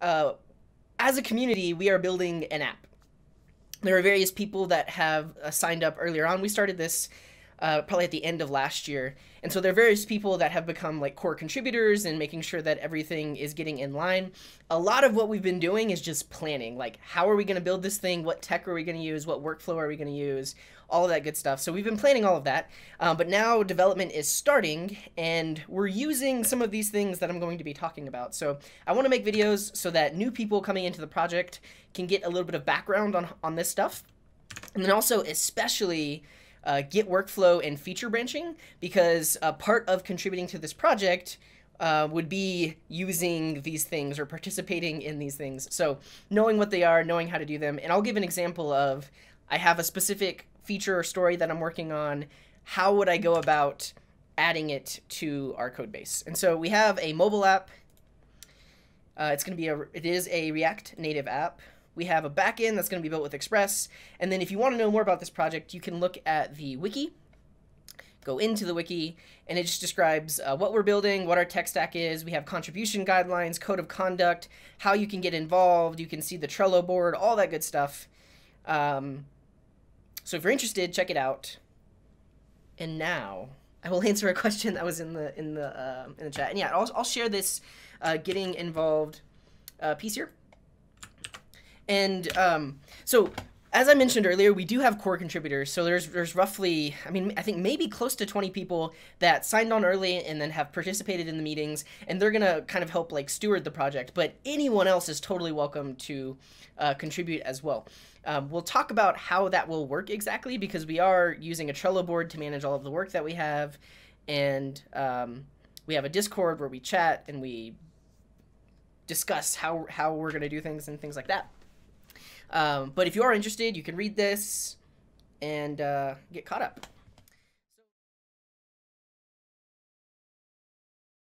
as a community, we are building an app. There are various people that have signed up earlier on. We started this probably at the end of last year. And so there are various people that have become like core contributors and making sure that everything is getting in line. A lot of what we've been doing is just planning, like how are we going to build this thing? What tech are we going to use? What workflow are we going to use? All of that good stuff. So we've been planning all of that, but now development is starting and we're using some of these things that I'm going to be talking about. So I want to make videos so that new people coming into the project can get a little bit of background on this stuff. And then also especially Git workflow and feature branching, because part of contributing to this project would be using these things or participating in these things. So knowing what they are, knowing how to do them. And I'll give an example of, I have a specific feature or story that I'm working on. How would I go about adding it to our code base? And so we have a mobile app. It is a React native app. We have a backend that's going to be built with Express. And then if you want to know more about this project, you can look at the wiki, go into the wiki, and it just describes what we're building, what our tech stack is. We have contribution guidelines, code of conduct, how you can get involved. You can see the Trello board, all that good stuff. So if you're interested, check it out. And now I will answer a question that was in the chat. And yeah, I'll share this getting involved piece here. And so as I mentioned earlier, we do have core contributors. So there's roughly, I think maybe close to 20 people that signed on early and then have participated in the meetings, and they're gonna kind of help like steward the project. But anyone else is totally welcome to contribute as well. We'll talk about how that will work exactly, because we are using a Trello board to manage all of the work that we have, and we have a Discord where we chat and we discuss how we're gonna do things and things like that. But if you are interested, you can read this and get caught up.